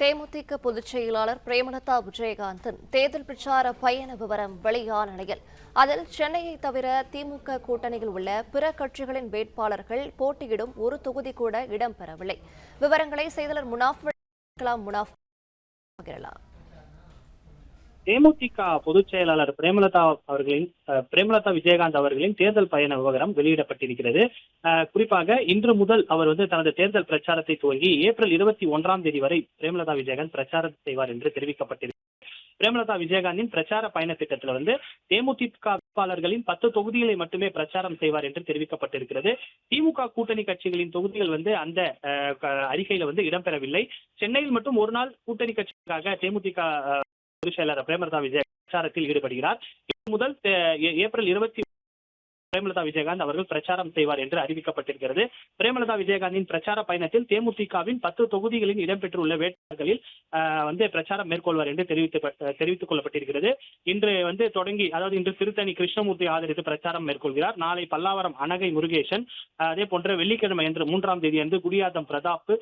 தேமுதிக பொதுச் செயலாளர் பிரேமலதா விஜயகாந்தின் தேர்தல் பிரச்சார பயண விவரம் வெளியான நிலையில் அதில் சென்னையை தவிர திமுக கூட்டணியில் உள்ள பிற கட்சிகளின் வேட்பாளர்கள் போட்டியிடும் ஒரு தொகுதி கூட இடம்பெறவில்லை. விவரங்களை செய்தியாளர் முனாஃப் பகிரலாம். தேமுதிக பொதுச் செயலாளர் பிரேமலதா விஜயகாந்த் அவர்களின் தேர்தல் பயண விவரம் வெளியிடப்பட்டிருக்கிறது. குறிப்பாக இன்று முதல் அவர் தனது தேர்தல் பிரச்சாரத்தை துவங்கி ஏப்ரல் 21ஆம் தேதி வரை பிரேமலதா விஜயகாந்த் பிரச்சாரம் செய்வார் என்று தெரிவிக்கப்பட்டிருக்கிறது. பிரேமலதா விஜயகாந்தின் பிரச்சார பயண திட்டத்தில் தேமுதிக வேட்பாளர்களின் 10 தொகுதிகளை மட்டுமே பிரச்சாரம் செய்வார் என்று தெரிவிக்கப்பட்டிருக்கிறது. திமுக கூட்டணி கட்சிகளின் தொகுதிகள் அந்த அறிக்கையில இடம்பெறவில்லை. சென்னையில் மட்டும் ஒரு நாள் கூட்டணி கட்சிக்காக தேமுதிக பொதுச் செயலாளர் பிரேமலதா விஜயகாந்த் பிரச்சாரத்தில் ஈடுபடுகிறார். முதல் ஏப்ரல் 20 பிரேமலதா விஜயகாந்த் அவர்கள் பிரச்சாரம் செய்வார் என்று அறிவிக்கப்பட்டிருக்கிறது. பிரேமலதா விஜயகாந்தின் பிரச்சார பயணத்தில் தேமுதிகவின் 10 தொகுதிகளில் இடம்பெற்றுள்ள வேட்பாளர்களில் பிரச்சாரம் மேற்கொள்வார் என்று தெரிவித்துக் கொள்ளப்பட்டிருக்கிறது. இன்று தொடங்கி, அதாவது இன்று திருத்தணி கிருஷ்ணமூர்த்தி ஆதரித்து பிரச்சாரம் மேற்கொள்கிறார். நாளை பல்லாவரம் அனகை முருகேசன், அதே போன்ற வெள்ளிக்கிழமை அன்று 3ஆம் தேதி அன்று குடியாத்தம் பிரதாப்,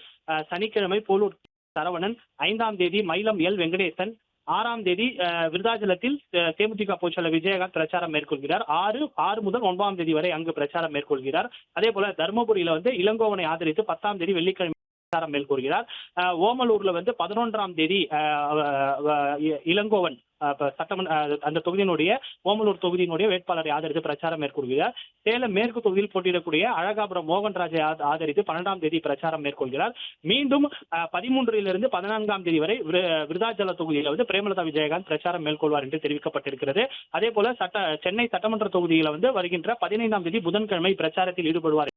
சனிக்கிழமை போலூர் சரவணன், 5ஆம் தேதி மயிலம் எல் வெங்கடேசன், 6ஆம் தேதி விருதாச்சலத்தில் தேமுதிக பொதுச்செயலாளர் விஜயகாந்த் பிரச்சாரம் மேற்கொள்கிறார். 6 முதல் 9ஆம் தேதி வரை அங்கு பிரச்சாரம் மேற்கொள்கிறார். அதே போல தர்மபுரியில இளங்கோவனை ஆதரித்து 10ஆம் தேதி வெள்ளிக்கிழமை பிரச்சாரம் மேற்கொள்கிறார். ஓமலூர்ல 11ஆம் தேதி இளங்கோவன் அந்த தொகுதியினுடைய ஓமலூர் தொகுதியினுடைய வேட்பாளரை ஆதரித்து பிரச்சாரம் மேற்கொள்கிறார். சேலம் மேற்கு தொகுதியில் போட்டியிடக்கூடிய அழகாபுரம் மோகன்ராஜை ஆதரித்து 12ஆம் தேதி பிரச்சாரம் மேற்கொள்கிறார். மீண்டும் 13 to 14ஆம் தேதி வரை விருதாச்சல தொகுதியில் பிரேமலதா விஜயகாந்த் பிரச்சாரம் மேற்கொள்வார் என்று தெரிவிக்கப்பட்டிருக்கிறது. அதே போல சென்னை சட்டமன்ற தொகுதியில் வருகின்ற 15ஆம் தேதி புதன்கிழமை பிரச்சாரத்தில் ஈடுபடுவார்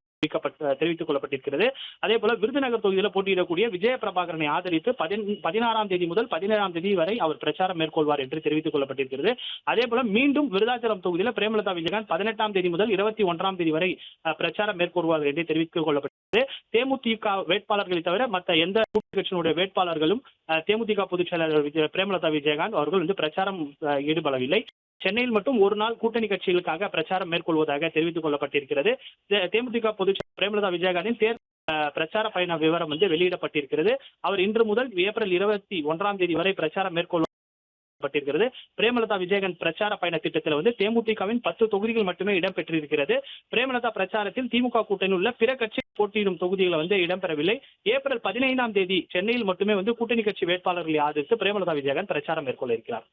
தெரிவித்துக் கொள்ளப்பட்டிருக்கிறது. அதே போல விருதுநகர் தொகுதியில் போட்டியிடக்கூடிய விஜய பிரபாகரனை ஆதரித்து 16ஆம் தேதி முதல் 17ஆம் தேதி வரை அவர் பிரச்சாரம் மேற்கொள்வார் என்று தெரிவித்துக் கொள்ளப்பட்டிருக்கிறது. அதே போல மீண்டும் விருதாச்சலம் தொகுதியில் பிரேமலதா விஜயகாந்த் 18ஆம் தேதி முதல் 21ஆம் தேதி வரை பிரச்சாரம் மேற்கொள்வார் என்று தெரிவித்துக் கொள்ளப்பட்டிருக்கிறது. தேமுதிக வேட்பாளர்களை தவிர மற்ற எந்த கட்சியினுடைய வேட்பாளர்களும் தேமுதிக பொதுச் செயலாளர் பிரேமலதா விஜயகாந்த் அவர்கள் பிரச்சாரம் ஈடுபடவில்லை. சென்னையில் மட்டும் ஒரு நாள் கூட்டணி கட்சிகளுக்காக பிரச்சாரம் மேற்கொள்வதாக தெரிவித்துக் கொள்ளப்பட்டிருக்கிறது. தேமுதிக பொதுச் பிரேமலதா விஜயகாந்தின் தேர்தல் பிரச்சார பயண விவரம் வெளியிடப்பட்டிருக்கிறது. அவர் இன்று முதல் ஏப்ரல் 21ஆம் தேதி வரை பிரச்சாரம் மேற்கொள்ளப்பட்டிருக்கிறது. பிரேமலதா விஜயகாந்த் பிரச்சார பயண திட்டத்தில் தேமுதிகவின் 10 தொகுதிகள் மட்டுமே இடம்பெற்றிருக்கிறது. பிரேமலதா பிரச்சாரத்தில் திமுக கூட்டணியில் உள்ள பிற கட்சி போட்டியிடும் தொகுதிகள் இடம்பெறவில்லை. ஏப்ரல் 15ஆம் தேதி சென்னையில் மட்டுமே கூட்டணி கட்சி வேட்பாளர்களை ஆதரித்து பிரேமலதா விஜயகாந்த் பிரச்சாரம் மேற்கொள்ள இருக்கிறார்.